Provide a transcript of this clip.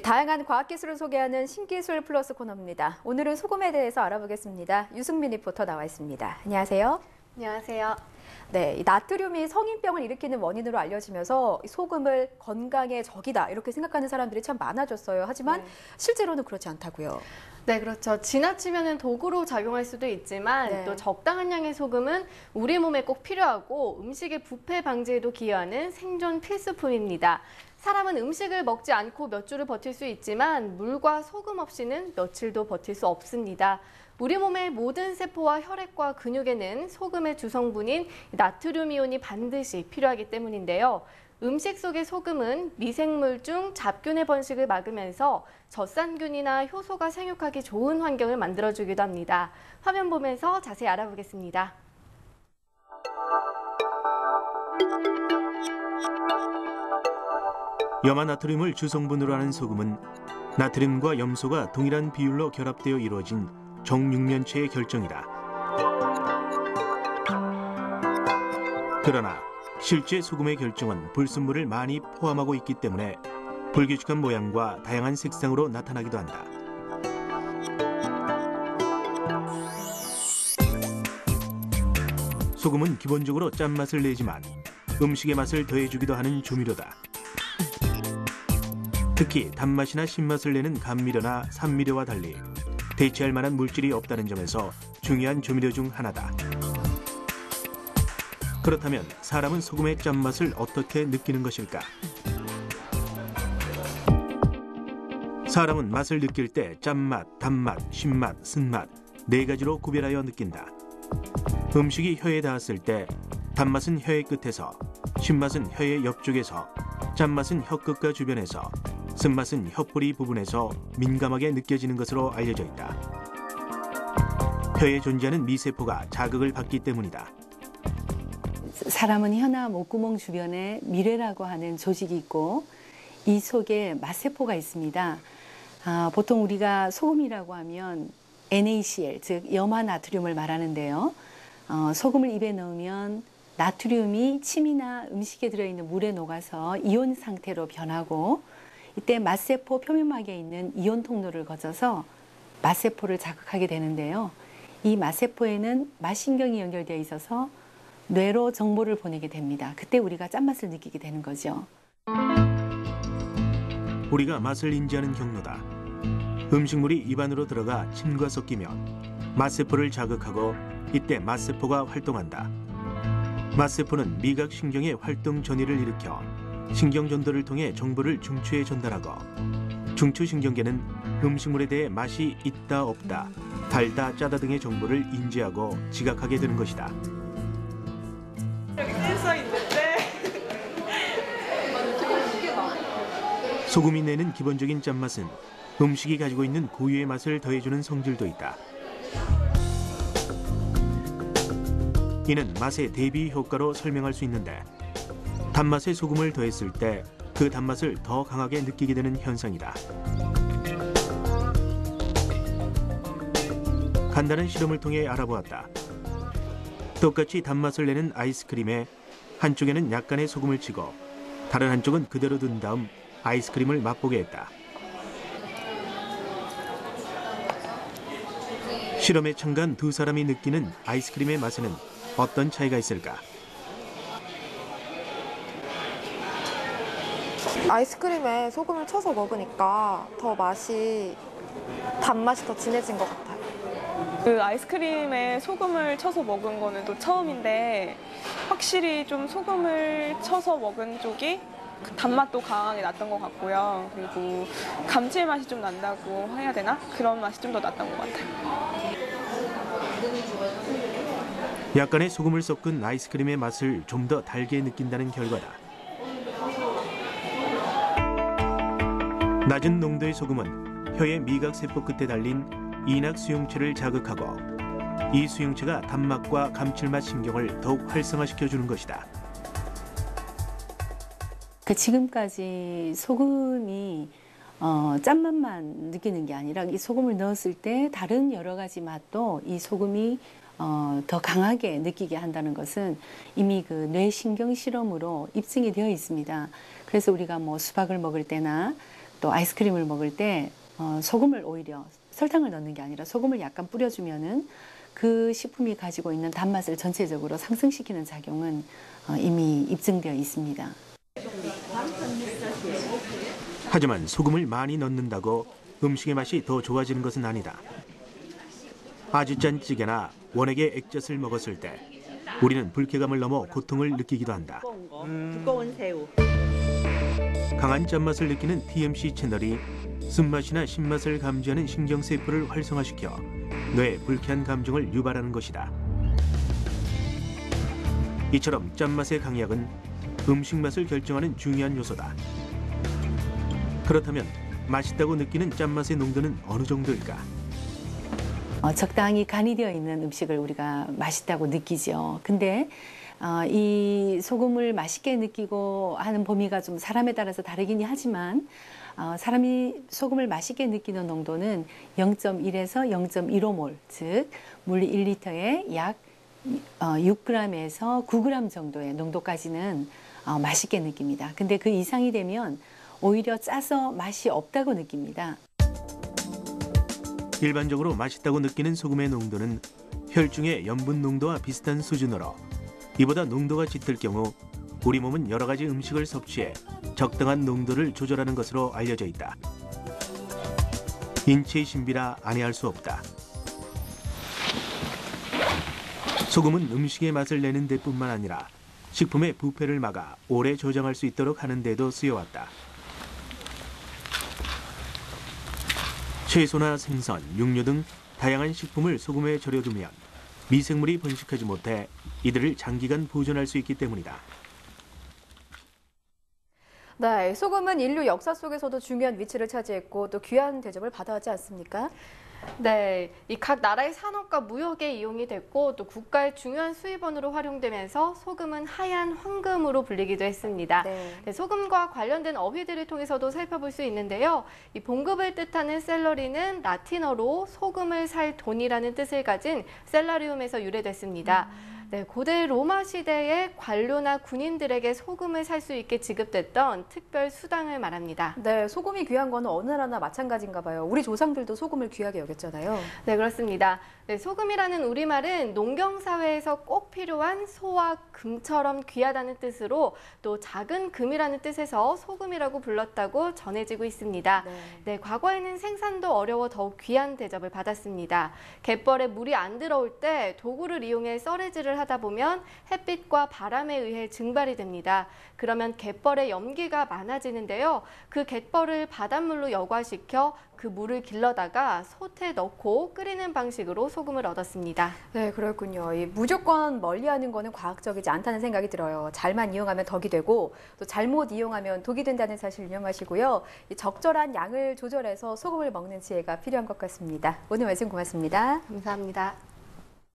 다양한 과학기술을 소개하는 신기술 플러스 코너입니다. 오늘은 소금에 대해서 알아보겠습니다. 유승민 리포터 나와 있습니다. 안녕하세요. 안녕하세요. 네, 나트륨이 성인병을 일으키는 원인으로 알려지면서 소금을 건강의 적이다 이렇게 생각하는 사람들이 참 많아졌어요. 하지만 실제로는 그렇지 않다고요. 네, 그렇죠. 지나치면 도구로 작용할 수도 있지만 또 적당한 양의 소금은 우리 몸에 꼭 필요하고 음식의 부패 방지에도 기여하는 생존 필수품입니다. 사람은 음식을 먹지 않고 몇 주를 버틸 수 있지만 물과 소금 없이는 며칠도 버틸 수 없습니다. 우리 몸의 모든 세포와 혈액과 근육에는 소금의 주성분인 나트륨 이온이 반드시 필요하기 때문인데요. 음식 속의 소금은 미생물 중 잡균의 번식을 막으면서 젖산균이나 효소가 생육하기 좋은 환경을 만들어주기도 합니다. 화면 보면서 자세히 알아보겠습니다. 염화나트륨을 주성분으로 하는 소금은 나트륨과 염소가 동일한 비율로 결합되어 이루어진 정육면체의 결정이다. 그러나 실제 소금의 결정은 불순물을 많이 포함하고 있기 때문에 불규칙한 모양과 다양한 색상으로 나타나기도 한다. 소금은 기본적으로 짠맛을 내지만 음식의 맛을 더해주기도 하는 조미료다. 특히 단맛이나 신맛을 내는 감미료나 산미료와 달리 대체할 만한 물질이 없다는 점에서 중요한 조미료 중 하나다. 그렇다면 사람은 소금의 짠맛을 어떻게 느끼는 것일까? 사람은 맛을 느낄 때 짠맛, 단맛, 신맛, 쓴맛 네 가지로 구별하여 느낀다. 음식이 혀에 닿았을 때 단맛은 혀의 끝에서, 신맛은 혀의 옆쪽에서, 짠맛은 혀 끝과 주변에서, 쓴맛은 혀뿌리 부분에서 민감하게 느껴지는 것으로 알려져 있다. 혀에 존재하는 미세포가 자극을 받기 때문이다. 사람은 혀나 목구멍 주변에 미뢰라고 하는 조직이 있고 이 속에 맛세포가 있습니다. 보통 우리가 소금이라고 하면 NaCl, 즉 염화나트륨을 말하는데요. 소금을 입에 넣으면 나트륨이 침이나 음식에 들어있는 물에 녹아서 이온 상태로 변하고 이때 맛세포 표면막에 있는 이온 통로를 거쳐서 맛세포를 자극하게 되는데요. 이 맛세포에는 맛신경이 연결되어 있어서 뇌로 정보를 보내게 됩니다. 그때 우리가 짠맛을 느끼게 되는 거죠. 우리가 맛을 인지하는 경로다. 음식물이 입안으로 들어가 침과 섞이면 맛세포를 자극하고 이때 맛세포가 활동한다. 맛세포는 미각신경의 활동 전이를 일으켜 신경전도를 통해 정보를 중추에 전달하고 중추신경계는 음식물에 대해 맛이 있다 없다, 달다 짜다 등의 정보를 인지하고 지각하게 되는 것이다. 여기 써 있는데 소금이 내는 기본적인 짠맛은 음식이 가지고 있는 고유의 맛을 더해주는 성질도 있다. 이는 맛의 대비 효과로 설명할 수 있는데 단맛에 소금을 더했을 때 그 단맛을 더 강하게 느끼게 되는 현상이다. 간단한 실험을 통해 알아보았다. 똑같이 단맛을 내는 아이스크림에 한쪽에는 약간의 소금을 치고 다른 한쪽은 그대로 둔 다음 아이스크림을 맛보게 했다. 실험에 참가한 두 사람이 느끼는 아이스크림의 맛에는 어떤 차이가 있을까? 아이스크림에 소금을 쳐서 먹으니까 더 단맛이 더 진해진 것 같아요. 그 아이스크림에 소금을 쳐서 먹은 거는 또 처음인데 확실히 좀 소금을 쳐서 먹은 쪽이 단맛도 강하게 났던 것 같고요. 그리고 감칠맛이 좀 난다고 해야 되나? 그런 맛이 좀 더 났던 것 같아요. 약간의 소금을 섞은 아이스크림의 맛을 좀 더 달게 느낀다는 결과다. 낮은 농도의 소금은 혀의 미각세포 끝에 달린 이낙 수용체를 자극하고 이 수용체가 단맛과 감칠맛 신경을 더욱 활성화시켜주는 것이다. 지금까지 소금이 짠맛만 느끼는 게 아니라 이 소금을 넣었을 때 다른 여러 가지 맛도 이 소금이 더 강하게 느끼게 한다는 것은 이미 그 뇌신경 실험으로 입증이 되어 있습니다. 그래서 우리가 수박을 먹을 때나 또 아이스크림을 먹을 때 소금을 오히려 설탕을 넣는 게 아니라 소금을 약간 뿌려주면은 그 식품이 가지고 있는 단맛을 전체적으로 상승시키는 작용은 이미 입증되어 있습니다. 하지만 소금을 많이 넣는다고 음식의 맛이 더 좋아지는 것은 아니다. 아주 짠 찌개나 원액의 액젓을 먹었을 때 우리는 불쾌감을 넘어 고통을 느끼기도 한다. 두꺼운 새우. 강한 짠맛을 느끼는 TMC 채널이 쓴맛이나 신맛을 감지하는 신경세포를 활성화시켜 뇌에 불쾌한 감정을 유발하는 것이다. 이처럼 짠맛의 강약은 음식 맛을 결정하는 중요한 요소다. 그렇다면 맛있다고 느끼는 짠맛의 농도는 어느 정도일까? 적당히 간이 되어 있는 음식을 우리가 맛있다고 느끼죠. 근데 이 소금을 맛있게 느끼고 하는 범위가 좀 사람에 따라서 다르긴 하지만 사람이 소금을 맛있게 느끼는 농도는 0.1에서 0.15몰, 즉 물 1리터에 약 6g에서 9g 정도의 농도까지는 맛있게 느낍니다. 근데 그 이상이 되면 오히려 짜서 맛이 없다고 느낍니다. 일반적으로 맛있다고 느끼는 소금의 농도는 혈중의 염분 농도와 비슷한 수준으로 이보다 농도가 짙을 경우 우리 몸은 여러 가지 음식을 섭취해 적당한 농도를 조절하는 것으로 알려져 있다. 인체의 신비라 아니할 수 없다. 소금은 음식의 맛을 내는 데뿐만 아니라 식품의 부패를 막아 오래 저장할 수 있도록 하는 데도 쓰여왔다. 채소나 생선, 육류 등 다양한 식품을 소금에 절여두면 미생물이 번식하지 못해 이들을 장기간 보존할 수 있기 때문이다. 네, 소금은 인류 역사 속에서도 중요한 위치를 차지했고 또 귀한 대접을 받아왔지 않습니까? 네, 이 각 나라의 산업과 무역에 이용이 됐고 또 국가의 중요한 수입원으로 활용되면서 소금은 하얀 황금으로 불리기도 했습니다. 네, 소금과 관련된 어휘들을 통해서도 살펴볼 수 있는데요. 이 봉급을 뜻하는 셀러리는 라틴어로 소금을 살 돈이라는 뜻을 가진 셀라리움에서 유래됐습니다. 네, 고대 로마 시대에 관료나 군인들에게 소금을 살 수 있게 지급됐던 특별 수당을 말합니다. 네, 소금이 귀한 건 어느 나라나 마찬가지인가 봐요. 우리 조상들도 소금을 귀하게 여겼잖아요. 네, 그렇습니다. 네, 소금이라는 우리말은 농경사회에서 꼭 필요한 소와 금처럼 귀하다는 뜻으로 또 작은 금이라는 뜻에서 소금이라고 불렀다고 전해지고 있습니다. 네, 과거에는 생산도 어려워 더욱 귀한 대접을 받았습니다. 갯벌에 물이 안 들어올 때 도구를 이용해 썰매질을 하다 보면 햇빛과 바람에 의해 증발이 됩니다. 그러면 갯벌에 염기가 많아지는데요. 그 갯벌을 바닷물로 여과시켜 그 물을 길러다가 솥에 넣고 끓이는 방식으로 소금을 얻었습니다. 네, 그렇군요. 무조건 멀리하는 거는 과학적이지 않다는 생각이 들어요. 잘만 이용하면 덕이 되고 또 잘못 이용하면 독이 된다는 사실 유념하시고요. 적절한 양을 조절해서 소금을 먹는 지혜가 필요한 것 같습니다. 오늘 말씀 고맙습니다. 감사합니다.